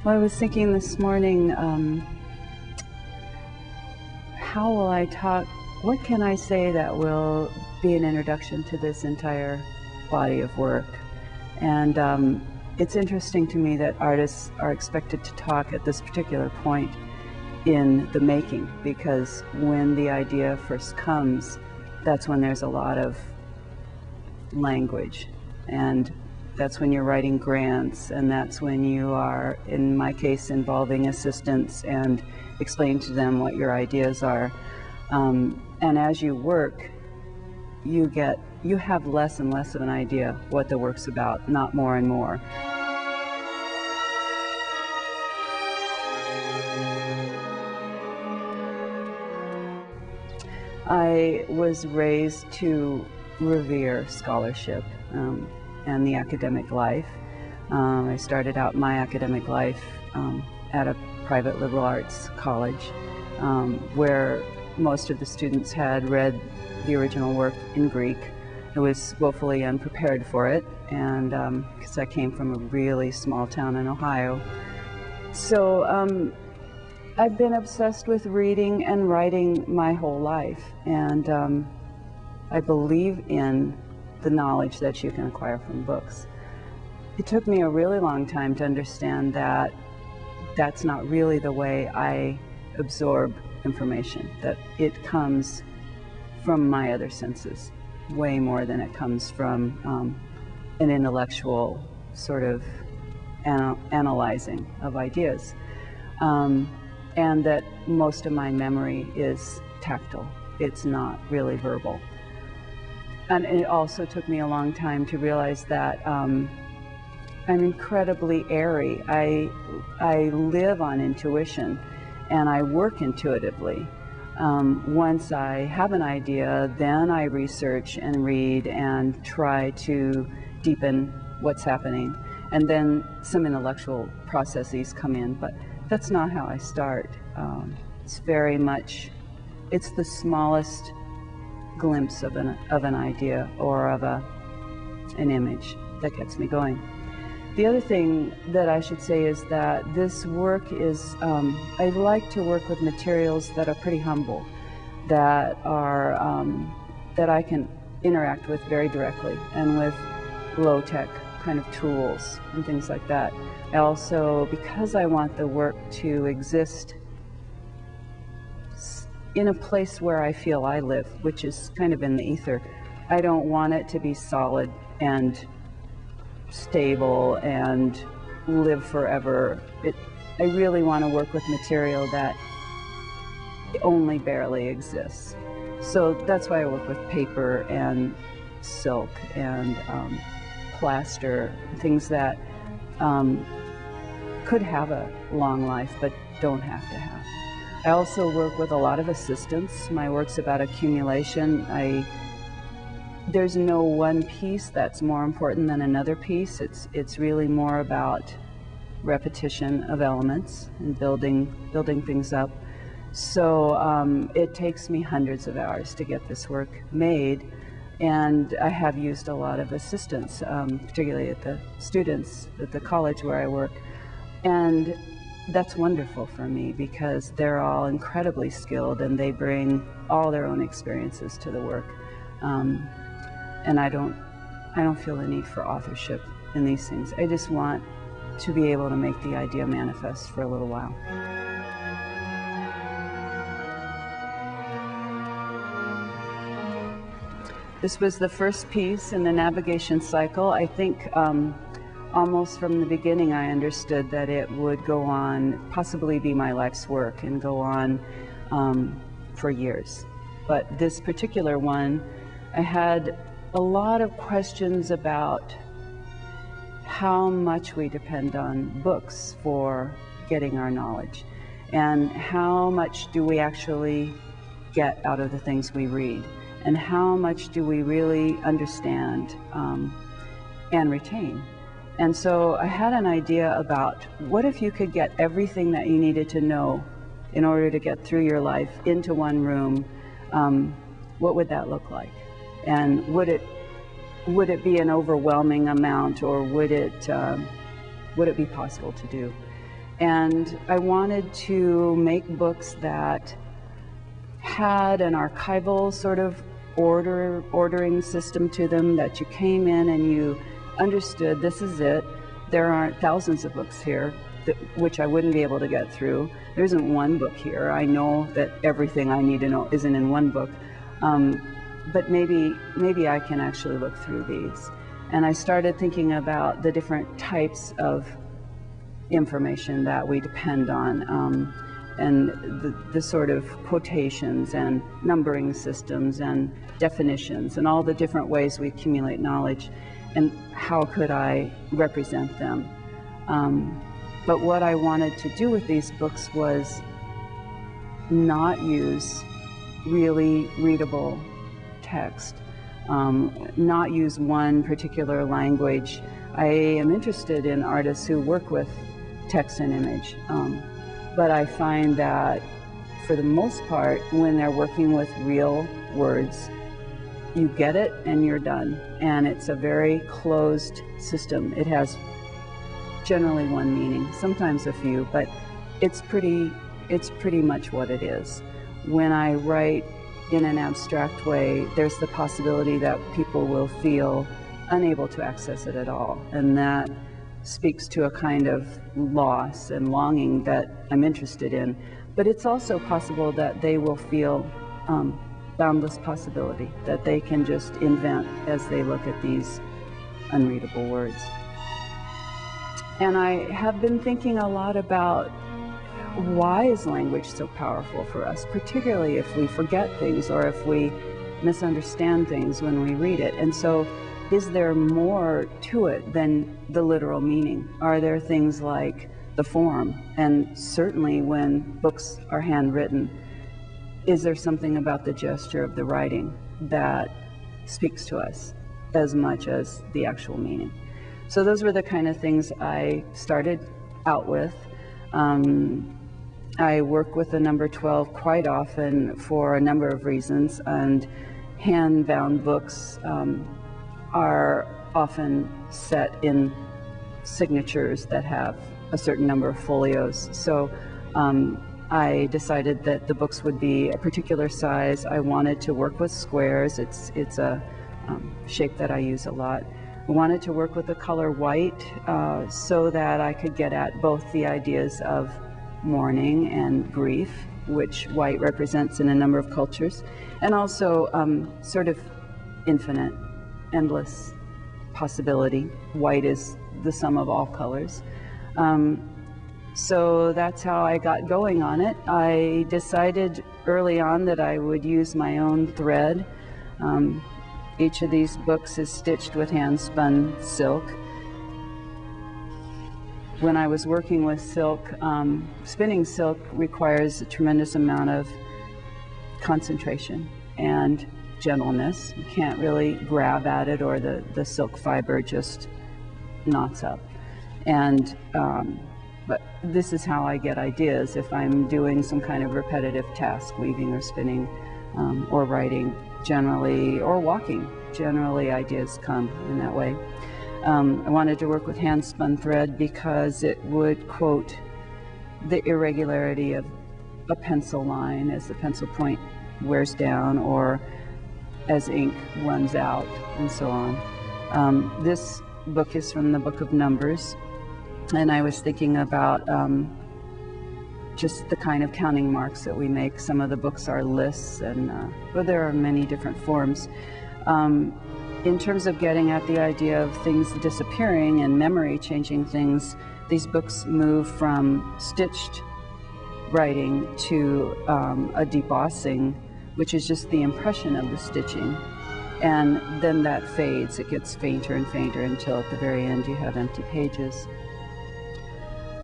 Well, I was thinking this morning, how will I talk, what can I say that will be an introduction to this entire body of work? And it's interesting to me that artists are expected to talk at this particular point in the making, because when the idea first comes, that's when there's a lot of language, and that's when you're writing grants, and that's when you are, in my case, involving assistants and explaining to them what your ideas are. And as you work, you have less and less of an idea what the work's about, not more and more. I was raised to revere scholarship and the academic life. I started out my academic life at a private liberal arts college where most of the students had read the original work in Greek. I was woefully unprepared for it, and because I came from a really small town in Ohio. So I've been obsessed with reading and writing my whole life, and I believe in the knowledge that you can acquire from books. It took me a really long time to understand that that's not really the way I absorb information, that it comes from my other senses way more than it comes from an intellectual sort of analyzing of ideas. And that most of my memory is tactile. It's not really verbal. And it also took me a long time to realize that I'm incredibly airy. I live on intuition, and I work intuitively. Once I have an idea, then I research and read and try to deepen what's happening. And then some intellectual processes come in, but that's not how I start. It's very much, it's the smallest glimpse of an idea or of an image that gets me going. The other thing that I should say is that this work is, I like to work with materials that are pretty humble, that are, that I can interact with very directly, and with low-tech kind of tools and things like that. I also, because I want the work to exist in a place where I feel I live, which is kind of in the ether, I don't want it to be solid and stable and live forever. I really want to work with material that only barely exists. So that's why I work with paper and silk and plaster, things that could have a long life but don't have to have. I also work with a lot of assistants. My work's about accumulation. There's no one piece that's more important than another piece. It's really more about repetition of elements and building things up. So it takes me hundreds of hours to get this work made, and I have used a lot of assistants, particularly at the students at the college where I work, and that's wonderful for me because they're all incredibly skilled and they bring all their own experiences to the work. And I don't feel the need for authorship in these things. I just want to be able to make the idea manifest for a little while. This was the first piece in the navigation cycle. I think almost from the beginning I understood that it would go on, possibly be my life's work and go on for years. But this particular one, I had a lot of questions about how much we depend on books for getting our knowledge, and how much do we actually get out of the things we read, and how much do we really understand and retain. And so I had an idea about, what if you could get everything that you needed to know in order to get through your life into one room? What would that look like? And would it be an overwhelming amount, or would it be possible to do? And I wanted to make books that had an archival sort of ordering system to them, that you came in and you understood this is it. There aren't thousands of books here, which I wouldn't be able to get through. There isn't one book here. I know that everything I need to know isn't in one book. But maybe I can actually look through these. And I started thinking about the different types of information that we depend on, and the sort of quotations and numbering systems and definitions and all the different ways we accumulate knowledge, and how could I represent them. But what I wanted to do with these books was not use really readable text, not use one particular language. I am interested in artists who work with text and image, but I find that for the most part, when they're working with real words, you get it and you're done. And it's a very closed system. It has generally one meaning, sometimes a few, but it's pretty much what it is. When I write in an abstract way, there's the possibility that people will feel unable to access it at all, and that speaks to a kind of loss and longing that I'm interested in. But it's also possible that they will feel boundless possibility, that they can just invent as they look at these unreadable words. And I have been thinking a lot about why is language so powerful for us, particularly if we forget things or if we misunderstand things when we read it. And so, is there more to it than the literal meaning? Are there things like the form? And certainly when books are handwritten, is there something about the gesture of the writing that speaks to us as much as the actual meaning? So those were the kind of things I started out with. I work with the number 12 quite often for a number of reasons, and hand-bound books are often set in signatures that have a certain number of folios. So I decided that the books would be a particular size. I wanted to work with squares. It's a shape that I use a lot. I wanted to work with the color white so that I could get at both the ideas of mourning and grief, which white represents in a number of cultures, and also sort of infinite, endless possibility. White is the sum of all colors. So that's how I got going on it. I decided early on that I would use my own thread. Each of these books is stitched with hand-spun silk. When I was working with silk, spinning silk requires a tremendous amount of concentration and gentleness. You can't really grab at it or the silk fiber just knots up. And but this is how I get ideas if I'm doing some kind of repetitive task, weaving or spinning or writing generally, or walking. Generally ideas come in that way. I wanted to work with hand-spun thread because it would quote the irregularity of a pencil line as the pencil point wears down or as ink runs out and so on. This book is from the Book of Numbers, and I was thinking about just the kind of counting marks that we make. Some of the books are lists, and well, there are many different forms. In terms of getting at the idea of things disappearing and memory changing things, these books move from stitched writing to a debossing, which is just the impression of the stitching. And then that fades. It gets fainter and fainter until at the very end you have empty pages.